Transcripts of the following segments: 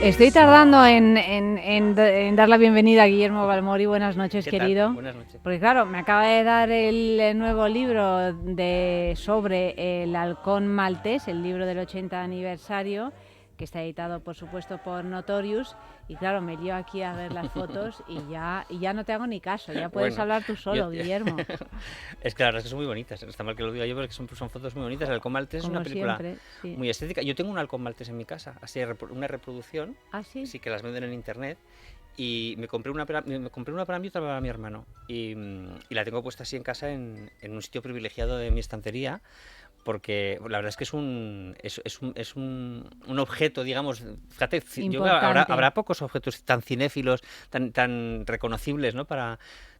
Estoy tardando en dar la bienvenida a Guillermo Balmori. Buenas noches, ¿Qué querido. tal? Buenas noches. Porque claro, me acaba de dar el nuevo libro sobre el halcón maltés, el libro del 80 aniversario, que está editado, por supuesto, por Notorious. Y claro, me lío aquí a ver las fotos y ya no te hago ni caso. Ya puedes hablar tú solo, Guillermo. Es que la verdad es que son muy bonitas. Está mal que lo diga yo, porque son fotos muy bonitas. El halcón maltés es una película siempre, sí, muy estética. Yo tengo un halcón maltés en mi casa, así una reproducción. ¿Ah, sí? Sí, que las venden en internet. Y me compré una para mí y otra para mi hermano. Y la tengo puesta así en casa, en un sitio privilegiado de mi estantería. Porque la verdad es que es un objeto, digamos, fíjate, yo creo que habrá pocos objetos tan cinéfilos, tan reconocibles, ¿no?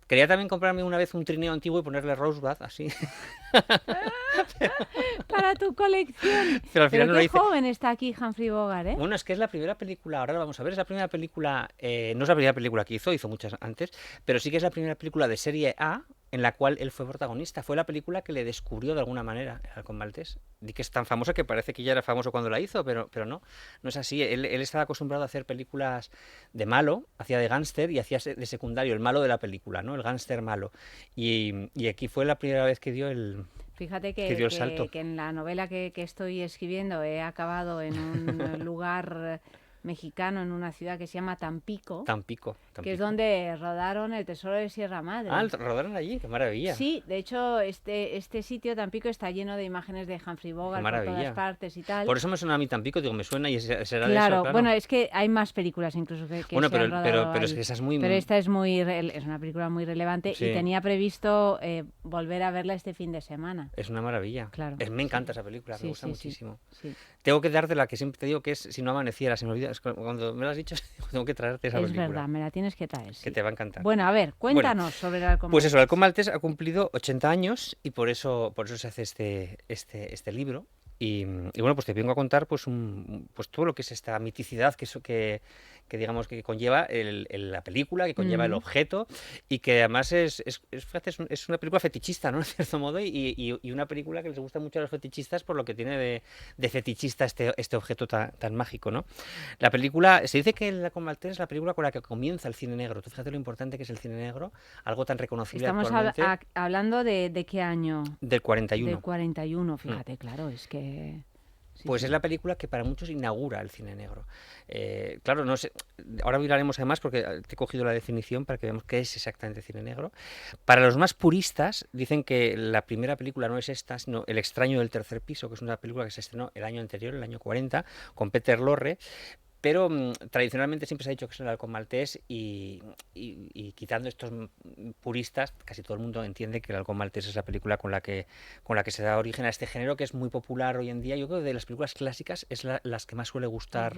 Quería también comprarme una vez un trineo antiguo y ponerle Rosebud, así. Para tu colección. Pero al final Pero no qué lo hice. joven está aquí Humphrey Bogart, ¿eh? Bueno, es que es la primera película, ahora lo vamos a ver, es la primera película, no es la primera película que hizo muchas antes, pero sí que es la primera película de serie A en la cual él fue protagonista. Fue la película que le descubrió de alguna manera el halcón maltés. Di que es tan famosa que parece que ya era famoso cuando la hizo, pero no es así. Él estaba acostumbrado a hacer películas de malo, hacía de gángster y hacía de secundario, el malo de la película, ¿no? El gángster malo. Y aquí fue la primera vez que dio el... Fíjate salto. que en la novela que estoy escribiendo he acabado en un lugar mexicano, en una ciudad que se llama Tampico, que es donde rodaron El Tesoro de Sierra Madre. Ah, rodaron allí, qué maravilla. Sí, de hecho este sitio, Tampico, está lleno de imágenes de Humphrey Bogart por todas partes y tal. Por eso me suena a mí Tampico, digo, me suena y será claro, de eso, claro. Bueno, es que hay más películas incluso que bueno, se han rodado pero es que esa es muy... Pero esta es una película muy relevante, sí. Y tenía previsto volver a verla este fin de semana. Es una maravilla. Claro. Me encanta esa película, me gusta muchísimo. Sí. Tengo que darte la que siempre te digo, que es Si no amaneciera, se me olvida, cuando me lo has dicho, tengo que traerte esa película. Es verdad, me la tienes que traer. Que te va a encantar. Bueno, a ver, cuéntanos sobre el halcón maltés. Pues eso, el halcón maltés ha cumplido 80 años y por eso se hace este libro. Y bueno, pues te vengo a contar pues todo lo que es esta miticidad que digamos que conlleva la película, que conlleva el objeto, y que además es una película fetichista, ¿no? En cierto modo, y una película que les gusta mucho a los fetichistas por lo que tiene de fetichista este objeto tan mágico, ¿no? La película, se dice que el halcón maltés es la película con la que comienza el cine negro. Tú fíjate lo importante que es el cine negro, algo tan reconocible actualmente. Estamos hablando de qué año. Del 41. Del 41, fíjate, claro, es que... Pues es la película que para muchos inaugura el cine negro. Claro, no sé, ahora miraremos además porque te he cogido la definición para que veamos qué es exactamente cine negro. Para los más puristas dicen que la primera película no es esta, sino El extraño del tercer piso, que es una película que se estrenó el año anterior, el año 40, con Peter Lorre. Pero tradicionalmente siempre se ha dicho que es el halcón maltés y quitando estos puristas, casi todo el mundo entiende que el halcón maltés es la película con la que se da origen a este género que es muy popular hoy en día. Yo creo que de las películas clásicas es las que más suele gustar,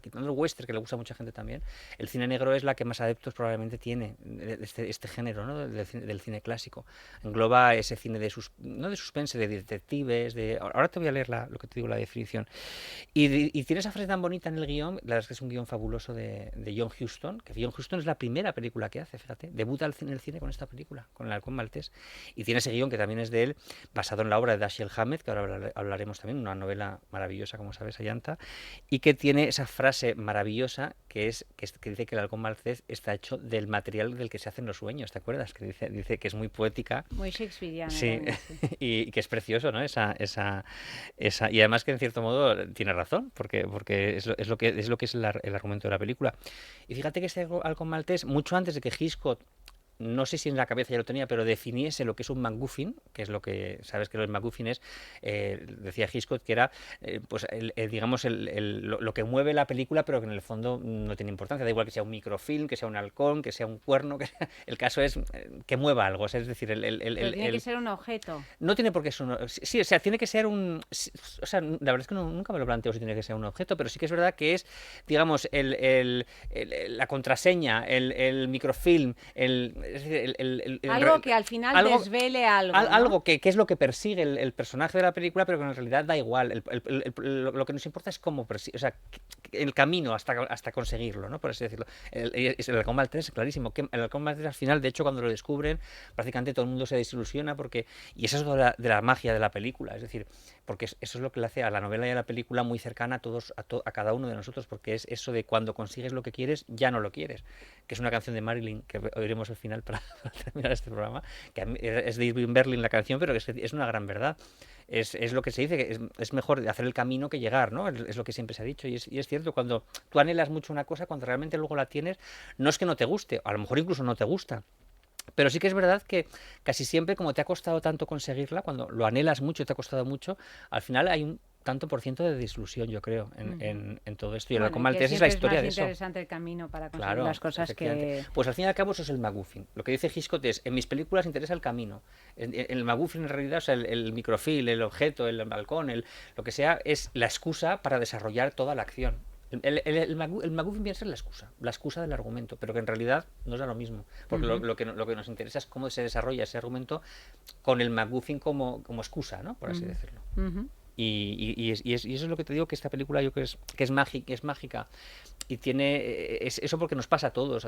quitando el western, que le gusta a mucha gente también. El cine negro es la que más adeptos probablemente tiene, este género, ¿no? del cine clásico. Engloba ese cine no de suspense, de detectives, ahora te voy a leer lo que te digo, la definición. Y tiene esa frase tan bonita en el guión. La verdad es que es un guión fabuloso de John Huston, que John Huston es la primera película que hace, fíjate, debuta en el cine con esta película, con el halcón maltés, y tiene ese guión que también es de él, basado en la obra de Dashiell Hammett, que ahora hablaremos también, una novela maravillosa, como sabes, Ayanta, y que tiene esa frase maravillosa que dice que el halcón maltés está hecho del material del que se hacen los sueños, ¿te acuerdas? Que dice que es muy poética. Muy shakespeariana. Sí, y que es precioso, ¿no? Y además que en cierto modo tiene razón, porque es lo que es el argumento de la película. Y fíjate que este halcón maltés, mucho antes de que Hitchcock, no sé si en la cabeza ya lo tenía, pero definiese lo que es un MacGuffin, que es lo que sabes que el MacGuffin es, decía Hitchcock que era pues digamos lo que mueve la película, pero que en el fondo no tiene importancia. Da igual que sea un microfilm, que sea un halcón, que sea un cuerno, el caso es que mueva algo. O sea, es decir, tiene que ser un objeto. No tiene por qué ser sí, o sea, tiene que ser un... O sea, la verdad es que nunca me lo planteo si tiene que ser un objeto, pero sí que es verdad que es, digamos, la contraseña, el microfilm, es decir, algo que al final desvele algo, ¿no? Algo que es lo que persigue el personaje de la película, pero que en realidad da igual. Lo que nos importa es cómo persigue, o sea, el camino hasta conseguirlo, ¿no? Por así decirlo. El Halcón Maltés es clarísimo. Que el Halcón Maltés al final, de hecho, cuando lo descubren, prácticamente todo el mundo se desilusiona y eso es de la magia de la película, es decir, porque eso es lo que le hace a la novela y a la película muy cercana a cada uno de nosotros, porque es eso de cuando consigues lo que quieres, ya no lo quieres, que es una canción de Marilyn que oiremos al final para terminar este programa, que es de Irving Berlin la canción, pero es una gran verdad. Es lo que se dice, que es mejor hacer el camino que llegar, ¿no? Es lo que siempre se ha dicho, y es cierto, cuando tú anhelas mucho una cosa, cuando realmente luego la tienes, no es que no te guste, a lo mejor incluso no te gusta, pero sí que es verdad que casi siempre, como te ha costado tanto conseguirla, cuando lo anhelas mucho y te ha costado mucho, al final hay un tanto por ciento de desilusión, yo creo, en todo esto. Y el Halcón Maltés es la historia de eso. Es más interesante el camino para conseguir las cosas que... Pues al fin y al cabo eso es el MacGuffin. Lo que dice Hitchcock es, en mis películas interesa el camino. En el MacGuffin en realidad, o sea, el microfilm, el objeto, el balcón, lo que sea, es la excusa para desarrollar toda la acción. El MacGuffin viene a ser la excusa del argumento, pero que en realidad no es lo mismo, porque lo que nos interesa es cómo se desarrolla ese argumento con el MacGuffin como excusa, ¿no? Por así decirlo. Y eso es lo que te digo, que esta película yo creo que es mágica y tiene eso, porque nos pasa a todos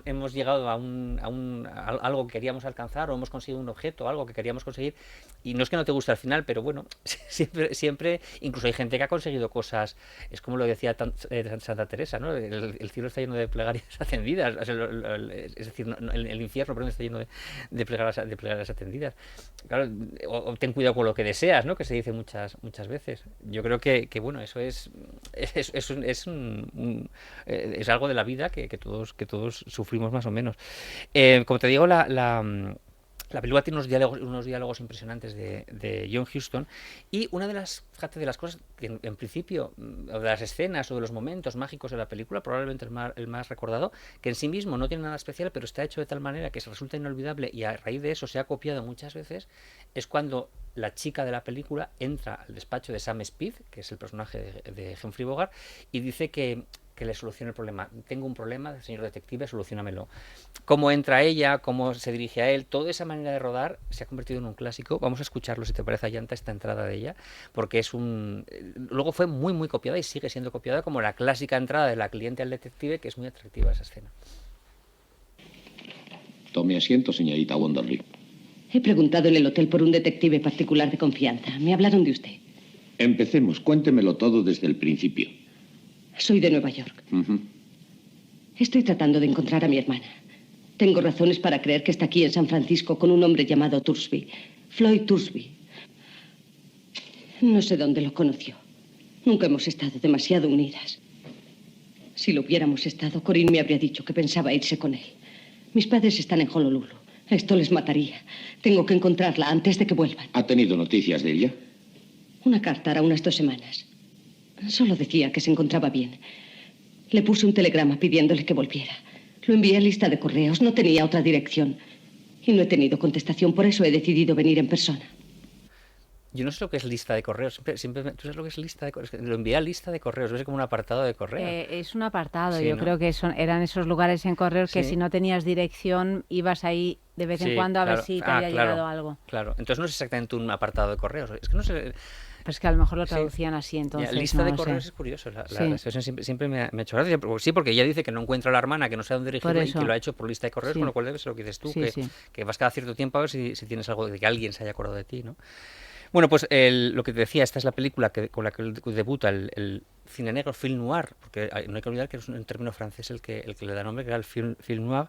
hemos llegado a algo que queríamos alcanzar, o hemos conseguido un objeto, algo que queríamos conseguir, y no es que no te guste al final, pero bueno, siempre incluso hay gente que ha conseguido cosas, es como lo decía Santa Teresa, ¿no? El cielo está lleno de plegarias atendidas, es decir, el infierno, perdón, está lleno de plegarias atendidas. Claro, o ten cuidado con lo que deseas, ¿no? Que se dice muchas veces. Yo creo que bueno, eso es algo de la vida que todos sufrimos más o menos. Como te digo, la película tiene unos diálogos impresionantes de John Huston, y una de las cosas que en principio, o de las escenas o de los momentos mágicos de la película, probablemente el más recordado, que en sí mismo no tiene nada especial, pero está hecho de tal manera que se resulta inolvidable y a raíz de eso se ha copiado muchas veces, es cuando la chica de la película entra al despacho de Sam Speed, que es el personaje de Humphrey Bogart, y dice que le solucione el problema. Tengo un problema, señor detective, solucionamelo. Cómo entra ella, cómo se dirige a él, toda esa manera de rodar se ha convertido en un clásico. Vamos a escucharlo, si te parece, Ayanta, esta entrada de ella, porque luego fue muy, muy copiada y sigue siendo copiada como la clásica entrada de la cliente al detective, que es muy atractiva esa escena. Tome asiento, señorita Wonderly. He preguntado en el hotel por un detective particular de confianza. Me hablaron de usted. Empecemos. Cuéntemelo todo desde el principio. Soy de Nueva York. Estoy tratando de encontrar a mi hermana. Tengo razones para creer que está aquí en San Francisco con un hombre llamado Thursby. Floyd Thursby. No sé dónde lo conoció. Nunca hemos estado demasiado unidas. Si lo hubiéramos estado, Corinne me habría dicho que pensaba irse con él. Mis padres están en Honolulu. Esto les mataría. Tengo que encontrarla antes de que vuelvan. ¿Ha tenido noticias de ella? Una carta hará unas 2 semanas. Solo decía que se encontraba bien. Le puse un telegrama pidiéndole que volviera. Lo envié a lista de correos. No tenía otra dirección. Y no he tenido contestación. Por eso he decidido venir en persona. Yo no sé lo que es lista de correos. Siempre ¿tú sabes lo que es lista de correos? Lo envié a lista de correos. Es como un apartado de correos. Es un apartado. Sí, yo ¿no? creo que eran esos lugares en correos que si no tenías dirección ibas ahí de vez en cuando a ver si te había llegado algo. Claro. Entonces no es exactamente un apartado de correos. Es que no sé... Pues que a lo mejor lo traducían así, entonces. Lista de correos es curioso. La expresión siempre me ha hecho gracia. Sí, porque ella dice que no encuentra a la hermana, que no sabe dónde dirigirla y que lo ha hecho por lista de correos, con lo cual debe ser lo que dices tú, que vas cada cierto tiempo a ver si tienes algo de que alguien se haya acordado de ti, ¿no? Bueno, pues lo que te decía, esta es la película con la que debuta el cine negro, film noir, porque no hay que olvidar que es un término francés el que le da nombre, que era el film noir,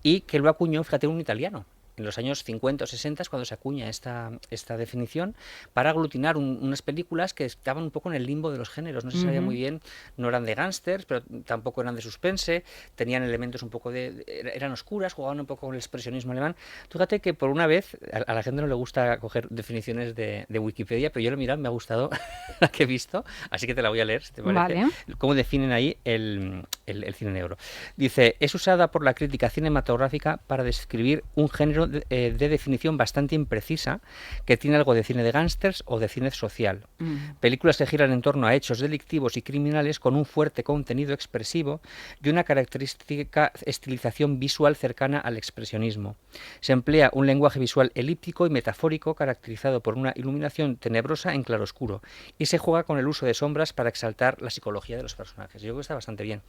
y que lo acuñó, fíjate, un italiano. En los años 50 o 60 es cuando se acuña esta definición para aglutinar unas películas que estaban un poco en el limbo de los géneros, no se sabía muy bien, no eran de gángsters, pero tampoco eran de suspense, tenían elementos un poco eran oscuras, jugaban un poco con el expresionismo alemán. Fíjate que por una vez, a la gente no le gusta coger definiciones de Wikipedia, pero yo lo he mirado, me ha gustado la que he visto, así que te la voy a leer, si te parece. Vale. Cómo definen ahí el cine negro. Dice, es usada por la crítica cinematográfica para describir un género de definición bastante imprecisa que tiene algo de cine de gángsters o de cine social. Películas que giran en torno a hechos delictivos y criminales con un fuerte contenido expresivo y una característica estilización visual cercana al expresionismo. Se emplea un lenguaje visual elíptico y metafórico caracterizado por una iluminación tenebrosa en claroscuro y se juega con el uso de sombras para exaltar la psicología de los personajes. Yo creo que está bastante bien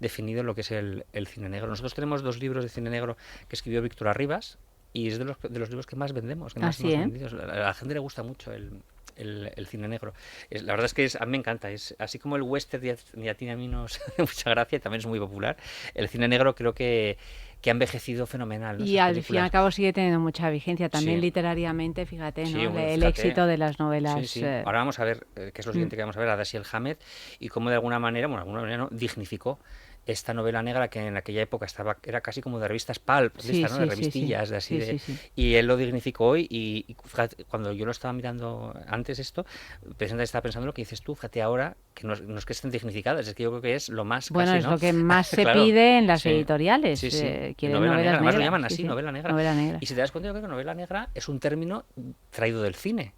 definido lo que es el cine negro. Nosotros tenemos 2 libros de cine negro que escribió Víctor Arribas y es de los libros que más vendemos, que más vendidos. A la gente le gusta mucho el cine negro. La verdad es que a mí me encanta. Es así como el western y a ti a mí nos hace mucha gracia, también es muy popular. El cine negro creo que ha envejecido fenomenal, ¿no? Y al fin y al cabo sigue teniendo mucha vigencia, también literariamente, fíjate, ¿no? Sí, bueno, el fíjate. éxito de las novelas. Sí, sí. Ahora vamos a ver, qué es lo siguiente que vamos a ver, a Dashiell Hammett, y cómo de alguna manera, no, dignificó esta novela negra que en aquella época era casi como de revistas pulp, de revistillas, de así de. Y él lo dignificó hoy y fíjate, cuando yo lo estaba mirando antes esto, precisamente estaba pensando lo que dices tú, fíjate ahora, que no es que estén dignificadas, es que yo creo que es lo más bueno, casi, es ¿no? lo que más se Claro, pide en las sí. editoriales. Sí, sí. Quieren Novela negra, novelas además lo negras. llaman así, novela negra. Novela negra. Y si te das cuenta, yo creo que novela negra es un término traído del cine.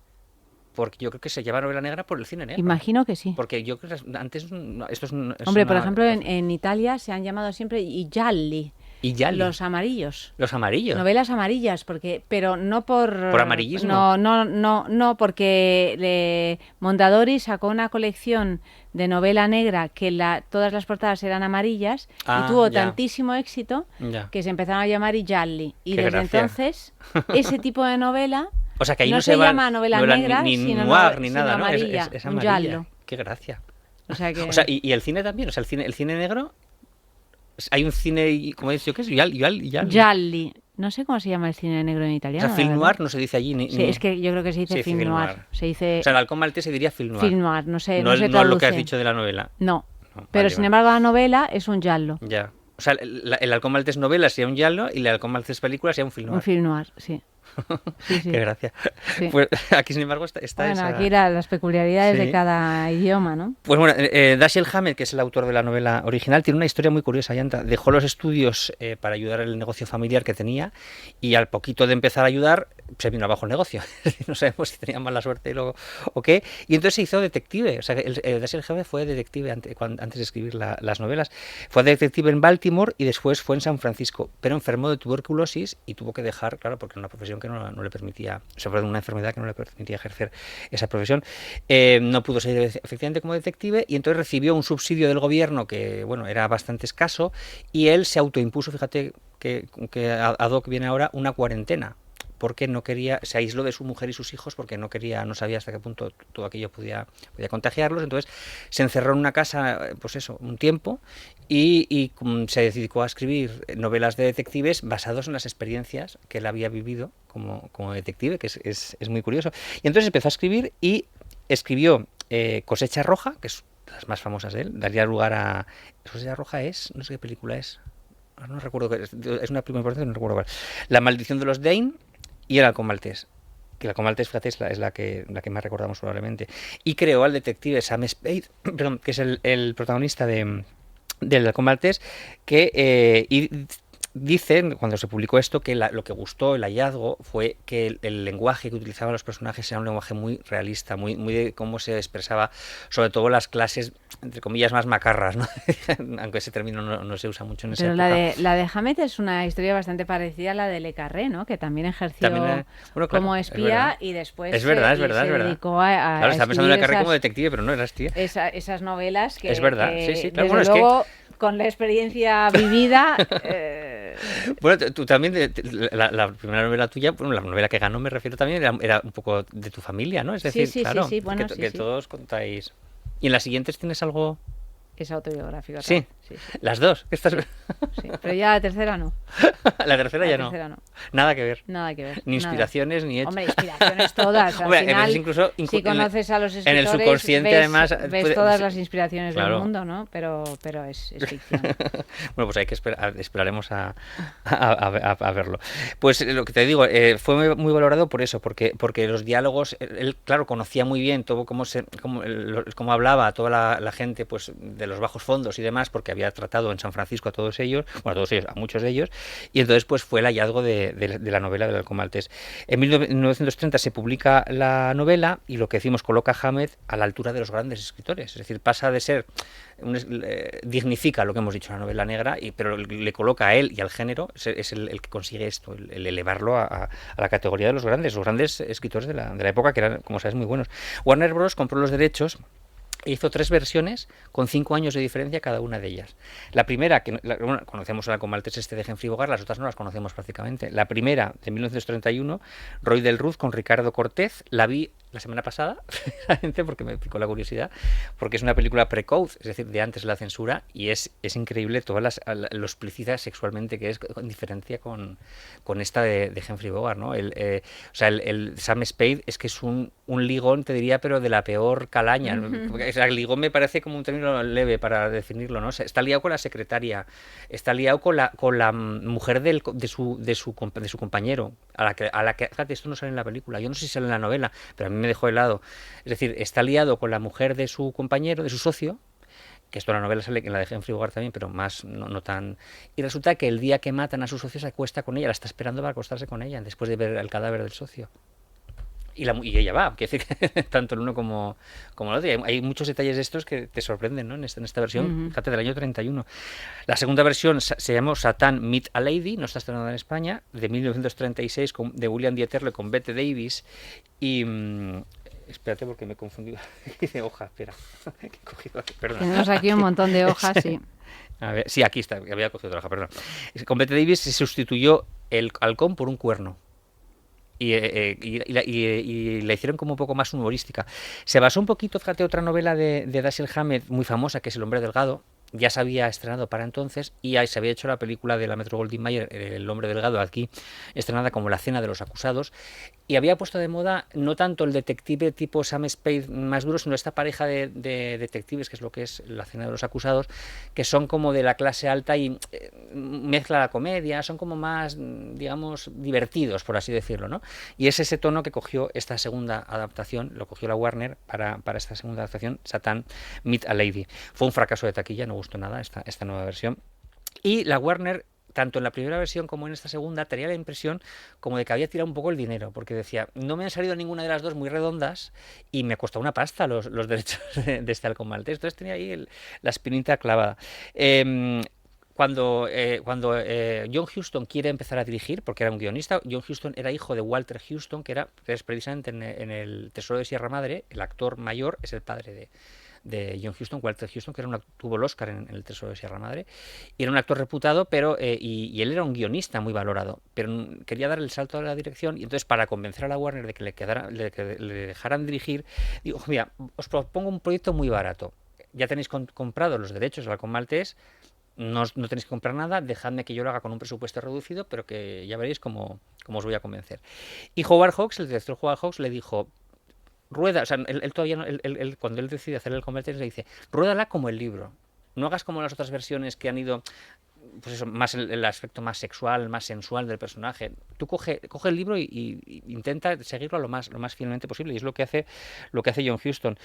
Porque yo creo que se llama novela negra por el cine negro. Imagino que sí. Porque yo creo que antes esto es Hombre, una... por ejemplo, en Italia se han llamado siempre i gialli. Y gialli. Los amarillos. Los amarillos. Novelas amarillas, pero no por amarillismo. No, porque Mondadori sacó una colección de novela negra que todas las portadas eran amarillas y tuvo tantísimo éxito que se empezaron a llamar i gialli. Y desde entonces, ese tipo de novela... O sea, que ahí no se llama novela negra, ni sino noir, ni nada, amarilla, ¿no? Es un amarilla. giallo. Qué gracia. O sea, y el cine también, o sea, el cine negro, hay un cine, ¿cómo he dicho qué es? Gialli. No sé cómo se llama el cine negro en italiano. O sea, film noir no se dice allí. Sí, es que yo creo que se dice film noir. Se dice... O sea, el halcón maltés se diría film noir. Film noir, no sé, no se es traduce. lo que has dicho de la novela. No, pero sin embargo la novela es un giallo. Ya. O sea, el halcón maltés novela sería un giallo y el halcón maltés película sería un film noir. Un film noir, sí. Sí. Qué gracia. Sí. Pues aquí, sin embargo, está bueno, esa... aquí las peculiaridades de cada idioma, ¿no? Pues bueno, Dashiell Hammett, que es el autor de la novela original, tiene una historia muy curiosa. Dejó los estudios para ayudar en el negocio familiar que tenía y al poquito de empezar a ayudar se vino abajo el negocio. No sabemos si tenía mala suerte o qué. Y entonces se hizo detective. O sea, Dashiell Hammett fue detective antes de escribir las novelas. Fue detective en Baltimore y después fue en San Francisco, pero enfermó de tuberculosis y tuvo que dejar, claro, porque era una profesión que no le permitía, sobre una enfermedad que no le permitía ejercer esa profesión. No pudo seguir efectivamente como detective y entonces recibió un subsidio del gobierno que, bueno, era bastante escaso y él se autoimpuso, fíjate que ad hoc viene ahora, una cuarentena, porque no quería, se aisló de su mujer y sus hijos porque no sabía hasta qué punto todo aquello podía contagiarlos, entonces se encerró en una casa, pues eso, un tiempo y se dedicó a escribir novelas de detectives basados en las experiencias que él había vivido como detective, que es muy curioso. Y entonces empezó a escribir y escribió Cosecha Roja, que es de las más famosas de él, daría lugar a... Cosecha Roja no sé qué película es, no recuerdo, es una película importante, no recuerdo cuál. La maldición de los Dane y el halcón maltés. Que el halcón maltés, fíjate, es la que más recordamos probablemente. Y creó al detective Sam Spade, perdón, que es el protagonista del halcón maltés, que dicen, cuando se publicó esto, que lo que gustó, el hallazgo, fue que el lenguaje que utilizaban los personajes era un lenguaje muy realista, muy de cómo se expresaba, sobre todo las clases, entre comillas, más macarras, ¿no? Aunque ese término no se usa mucho en esa época. Pero la de Hammett es una historia bastante parecida a la de Le Carré, ¿no? Que también ejerció como espía y después se dedicó a claro, estaba pensando en Le Carré como detective, pero no era espía. Esas novelas que... Es verdad, sí, claro. Desde luego, con la experiencia vivida... Bueno, tú también, la primera novela tuya, bueno, la novela que ganó, me refiero también, era un poco de tu familia, ¿no? Es decir, claro, bueno, que todos contáis. ¿Y en las siguientes tienes algo...? Es autobiográfica. Sí. Las dos. Sí, pero ya la tercera no. La tercera ya no. Nada que ver. Ni inspiraciones, ni hechos. Hombre, inspiraciones todas. Al final, incluso si conoces a los escritores, en el subconsciente además ves todas las inspiraciones del mundo, ¿no? Pero es ficción. Bueno, pues hay que esperaremos a verlo. Pues lo que te digo, fue muy valorado por eso, porque los diálogos, él, claro, conocía muy bien todo cómo hablaba toda la gente, pues de de los bajos fondos y demás, porque había tratado en San Francisco a todos ellos, a muchos de ellos, y entonces pues fue el hallazgo de la novela del Halcón Maltés. En 1930 se publica la novela y lo que decimos coloca a Hammett a la altura de los grandes escritores, es decir, pasa de ser, dignifica lo que hemos dicho, la novela negra, pero le coloca a él y al género, es el que consigue esto, el elevarlo a la categoría de los grandes escritores de la época, que eran, como sabes, muy buenos. Warner Bros. Compró los derechos e hizo 3 versiones con 5 años de diferencia cada una de ellas. La primera, bueno, conocemos el Halcón Maltés de Humphrey Bogart, las otras no las conocemos prácticamente. La primera, de 1931, Roy del Ruz con Ricardo Cortez, la vi la semana pasada, porque me picó la curiosidad, porque es una película pre-code, es decir, de antes de la censura, y es increíble lo explícita sexualmente que es, en diferencia con esta de Humphrey Bogart, ¿no? El Sam Spade es que es un ligón, te diría, pero de la peor calaña. O sea, el ligón me parece como un término leve para definirlo, ¿no? O sea, está liado con la secretaria, está liado con la mujer de su compañero, a la que, fíjate, esto no sale en la película, yo no sé si sale en la novela, pero a mí me dejó helado. Es decir, está liado con la mujer de su compañero, de su socio, que esto en la novela sale, en la de Humphrey Bogart también, pero más no tan... Y resulta que el día que matan a su socio se acuesta con ella, la está esperando para acostarse con ella, después de ver el cadáver del socio. Y ella va, quiere decir que tanto el uno como el otro. Hay muchos detalles de estos que te sorprenden, ¿no? En esta versión, fíjate, del año 31. La segunda versión se llamó Satan Meet a Lady, no está estrenada en España, de 1936, de William Dieterle con Bette Davis. Y... espérate porque me he confundido. Dice hoja, espera. Que he cogido aquí, perdón. Tenemos aquí un montón de hojas, sí. A ver, sí, aquí está, había cogido otra hoja, perdón. Con Bette Davis se sustituyó el halcón por un cuerno. Y la hicieron como un poco más humorística. Se basó un poquito, fíjate, otra novela de Dashiell Hammett muy famosa, que es El hombre delgado. Ya se había estrenado para entonces y ahí se había hecho la película de la Metro-Goldwyn-Mayer, El hombre delgado, aquí estrenada como La cena de los acusados, y había puesto de moda no tanto el detective tipo Sam Spade más duro, sino esta pareja de detectives, que es lo que es La cena de los acusados, que son como de la clase alta y mezcla la comedia, son como más, digamos, divertidos, por así decirlo, ¿no? Y es ese tono que cogió esta segunda adaptación, lo cogió la Warner para esta segunda adaptación, Satan Meet a Lady. Fue un fracaso de taquilla, no gustó nada esta nueva versión. Y la Warner, tanto en la primera versión como en esta segunda, tenía la impresión como de que había tirado un poco el dinero, porque decía, no me han salido ninguna de las dos muy redondas y me costó una pasta los derechos de este Halcón Maltés. Entonces tenía ahí la espinita clavada. Cuando John Huston quiere empezar a dirigir, porque era un guionista, John Huston era hijo de Walter Huston, que es precisamente en El Tesoro de Sierra Madre, el actor mayor es el padre de John Huston, Walter Huston, que tuvo el Oscar en El Tesoro de Sierra Madre, y era un actor reputado, pero y él era un guionista muy valorado, pero quería dar el salto a la dirección, y entonces para convencer a la Warner de que le dejaran dirigir, digo, mira, os propongo un proyecto muy barato, ya tenéis comprado los derechos del Halcón Maltés, no tenéis que comprar nada, dejadme que yo lo haga con un presupuesto reducido, pero que ya veréis cómo os voy a convencer. Y Howard Hawks, el director Howard Hawks, le dijo, rueda, o sea, él todavía no, cuando él decide hacer el Converter, le dice, ruédala como el libro, no hagas como las otras versiones que han ido, pues eso, más el aspecto más sexual, más sensual del personaje. Tú coge el libro y intenta seguirlo lo más fielmente posible, y es lo que hace John Huston.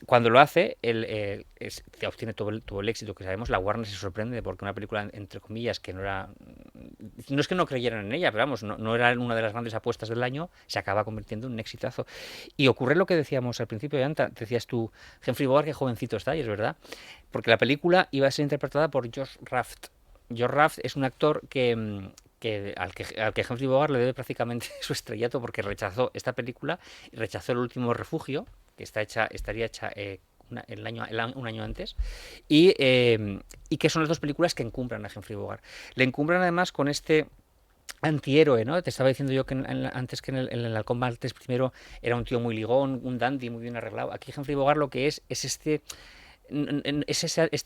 Cuando lo hace, él obtiene todo el éxito que sabemos. La Warner se sorprende porque una película, entre comillas, que no es que no creyeran en ella, pero vamos, no era una de las grandes apuestas del año, se acaba convirtiendo en un exitazo. Y ocurre lo que decíamos al principio de Anta, decías tú, Humphrey Bogart, qué jovencito está, y es verdad, porque la película iba a ser interpretada por Josh Raft. Josh Raft es un actor al que Humphrey Bogart le debe prácticamente su estrellato, porque rechazó esta película y rechazó El último refugio, que estaría hecha un año antes, y que son las dos películas que encumbran a Humphrey Bogart. Le encumbran además con este antihéroe, ¿no? Te estaba diciendo yo que antes que en el Halcón Maltés primero era un tío muy ligón, un dandy muy bien arreglado. Aquí Humphrey Bogart lo que es este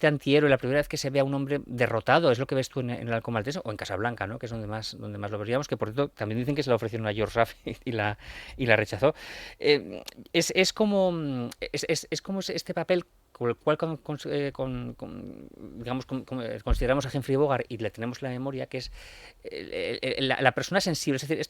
antihéroe, la primera vez que se ve a un hombre derrotado, es lo que ves tú en el Halcón Maltés o en Casablanca, ¿no? Que es donde más lo veríamos, que por cierto también dicen que se la ofrecieron a George Raft y la rechazó. Es como este papel con el cual digamos, consideramos a Humphrey Bogart y le tenemos la memoria, que es la persona sensible, es decir,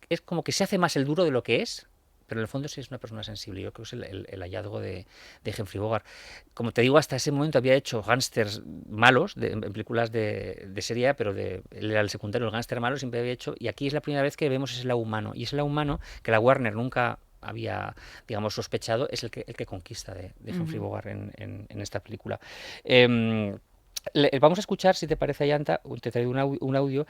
es como que se hace más el duro de lo que es, pero en el fondo sí es una persona sensible. Yo creo que es el hallazgo de Humphrey Bogart. Como te digo, hasta ese momento había hecho gángsters malos en películas de serie A, pero él era el secundario, el gángster malo siempre había hecho, y aquí es la primera vez que vemos ese lado humano, y ese lado humano que la Warner nunca había, digamos, sospechado, es el que conquista de Humphrey Bogart en esta película. Vamos a escuchar, si te parece, Ayanta, te traigo un audio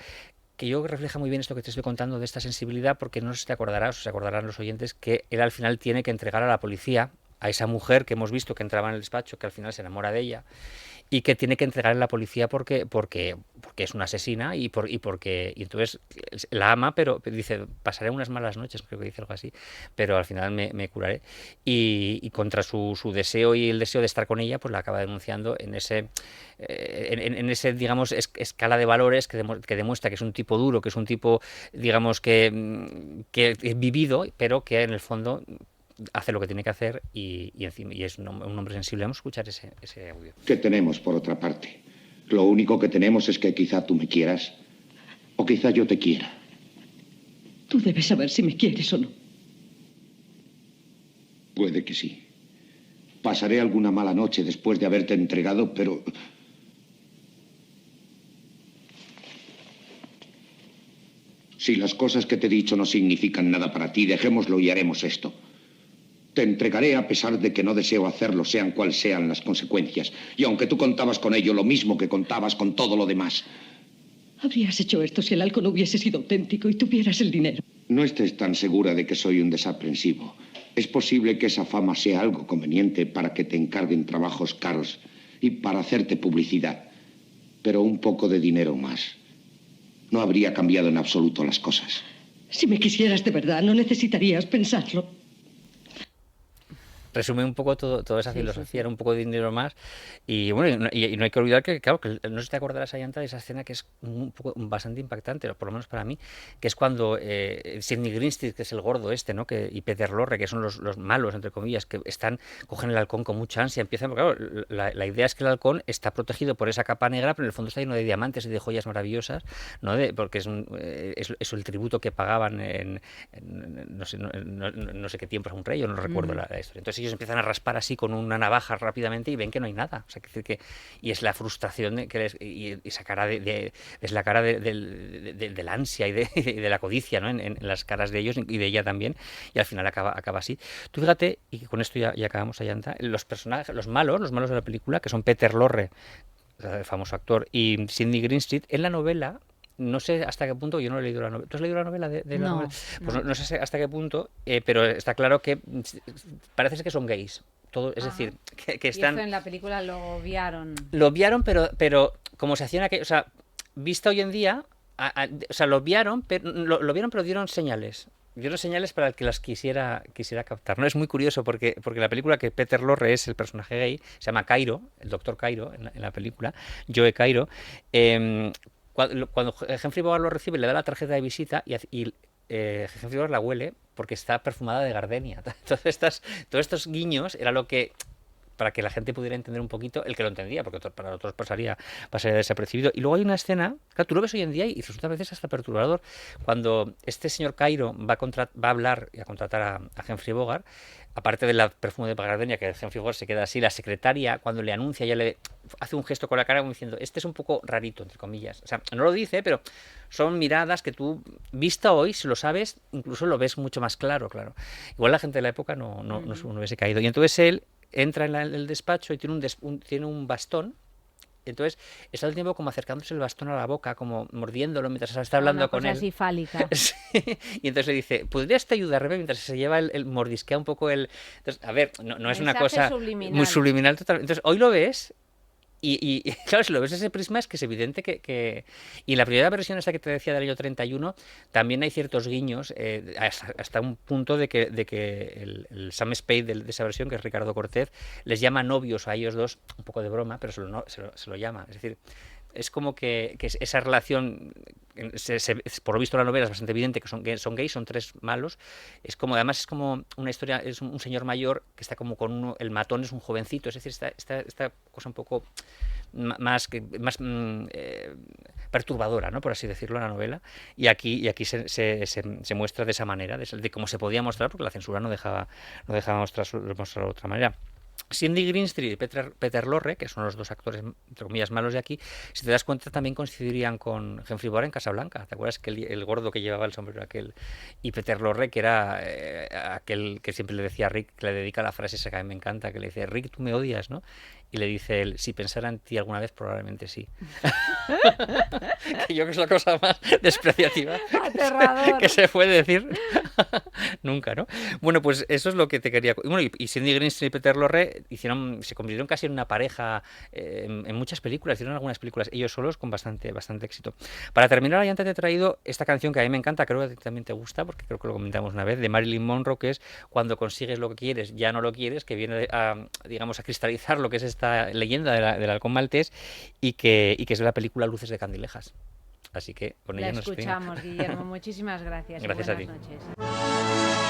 que yo refleja muy bien esto que te estoy contando de esta sensibilidad, porque no sé si te acordarás, o se acordarán los oyentes, que él al final tiene que entregar a la policía a esa mujer que hemos visto que entraba en el despacho, que al final se enamora de ella, y que tiene que entregar a la policía porque es una asesina y entonces la ama, pero dice, pasaré unas malas noches, creo que dice algo así, pero al final me curaré. Y contra su deseo y el deseo de estar con ella, pues la acaba denunciando en ese digamos, escala de valores que demuestra que es un tipo duro, que es un tipo, digamos, que vivido, pero que en el fondo hace lo que tiene que hacer y es un hombre sensible. Vamos a escuchar ese audio. ¿Qué tenemos por otra parte? Lo único que tenemos es que quizá tú me quieras o quizá yo te quiera. Tú debes saber si me quieres o no. Puede que sí. Pasaré alguna mala noche después de haberte entregado, pero... Si las cosas que te he dicho no significan nada para ti, dejémoslo y haremos esto. Te entregaré a pesar de que no deseo hacerlo, sean cuales sean las consecuencias. Y aunque tú contabas con ello lo mismo que contabas con todo lo demás. Habrías hecho esto si el halcón hubiese sido auténtico y tuvieras el dinero. No estés tan segura de que soy un desaprensivo. Es posible que esa fama sea algo conveniente para que te encarguen trabajos caros y para hacerte publicidad. Pero un poco de dinero más no habría cambiado en absoluto las cosas. Si me quisieras de verdad, no necesitarías pensarlo. Resume un poco toda esa filosofía, era un poco de dinero más. Y bueno, y no hay que olvidar que, claro, que no sé si te acordarás, Ayanta, de esa escena que es un poco bastante impactante, por lo menos para mí, que es cuando Sidney Greenstreet, que es el gordo este, ¿no? Y Peter Lorre, que son los malos, entre comillas, que cogen el halcón con mucha ansia, empiezan, claro, la idea es que el halcón está protegido por esa capa negra, pero en el fondo está lleno de diamantes y de joyas maravillosas, ¿no? Porque es el tributo que pagaban no sé qué tiempos a un rey, yo no recuerdo la historia. Entonces ellos empiezan a raspar así con una navaja rápidamente y ven que no hay nada. O sea, y es la frustración y esa cara es la cara de la ansia y de la codicia, ¿no? en las caras de ellos y de ella también, y al final acaba así. Tú fíjate, y con esto ya acabamos, Ayanta, los personajes, los malos de la película, que son Peter Lorre, el famoso actor, y Sidney Greenstreet, en la novela. No sé hasta qué punto, yo no he leído la novela. ¿Tú has leído la novela de la novela? Pues no sé hasta qué punto, pero está claro que parece ser que son gays. Todo, es decir, que están... Y esto en la película lo obviaron. Lo obviaron, pero como se hacían aquello... O sea, vista hoy en día, o sea, lo obviaron, pero dieron señales. Dieron señales para el que las quisiera captar. No es muy curioso porque la película, que Peter Lorre es el personaje gay, se llama Cairo, el doctor Cairo en la película, Joe Cairo. Cuando Humphrey Bogart lo recibe, le da la tarjeta de visita y Humphrey Bogart la huele porque está perfumada de gardenia. Todos estos guiños era lo que, para que la gente pudiera entender un poquito, el que lo entendía, porque para otros pasaría desapercibido. Y luego hay una escena, claro, tú lo ves hoy en día y resulta a veces hasta perturbador, cuando este señor Cairo va a hablar y a contratar a Humphrey Bogart. Aparte de la perfume de gardenia, que Humphrey Bogart se queda así, la secretaria, cuando le anuncia, ya le hace un gesto con la cara como diciendo, este es un poco rarito, entre comillas. O sea, no lo dice, pero son miradas que tú, vista hoy, si lo sabes, incluso lo ves mucho más claro. Igual la gente de la época no hubiese caído. Y entonces él entra en el despacho y tiene un bastón. Entonces está el tiempo como acercándose el bastón a la boca, como mordiéndolo mientras está hablando con él. Así fálica. Sí. Y entonces le dice, ¿podrías te ayudarme? Mientras se lleva mordisquea un poco el... Entonces, a ver, no es una cosa subliminal. Muy subliminal totalmente. Entonces hoy lo ves y claro, si lo ves desde ese prisma es que es evidente que... Y en la primera versión esta que te decía del año 31 también hay ciertos guiños hasta un punto de que el Sam Spade de esa versión, que es Ricardo Cortez, les llama novios a ellos dos, un poco de broma, pero se lo llama. Es decir, es como que esa relación, por lo visto la novela es bastante evidente que son gays, son tres malos. Además es como una historia, es un señor mayor que está como con el matón es un jovencito, es decir, esta cosa un poco más perturbadora, ¿no? Por así decirlo, la novela, y aquí se muestra de esa manera, de cómo se podía mostrar, porque la censura no dejaba mostrarlo de otra manera. Cindy Greenstreet y Peter Lorre, que son los dos actores, entre comillas, malos de aquí, si te das cuenta también coincidirían con Humphrey Bogart en Casablanca. ¿Te acuerdas que el gordo que llevaba el sombrero aquel? Y Peter Lorre, que era aquel que siempre le decía a Rick, que le dedica la frase esa que a mí me encanta, que le dice, Rick, tú me odias, ¿no? Y le dice él, si pensara en ti alguna vez, probablemente sí. Que yo creo que es la cosa más despreciativa que se puede decir nunca, ¿no? Bueno, pues eso es lo que te quería... Bueno, y Cindy Greenstreet y Peter Lorre se convirtieron casi en una pareja en muchas películas, hicieron algunas películas ellos solos con bastante éxito. Para terminar, ya antes te he traído esta canción que a mí me encanta, creo que a ti también te gusta, porque creo que lo comentamos una vez, de Marilyn Monroe, que es Cuando consigues lo que quieres, ya no lo quieres, que viene a cristalizar lo que es esta leyenda del halcón maltés y que es de la película Luces de Candilejas. Así que con ella nos escuchamos, Guillermo. Muchísimas gracias. Gracias y a ti. buenas noches.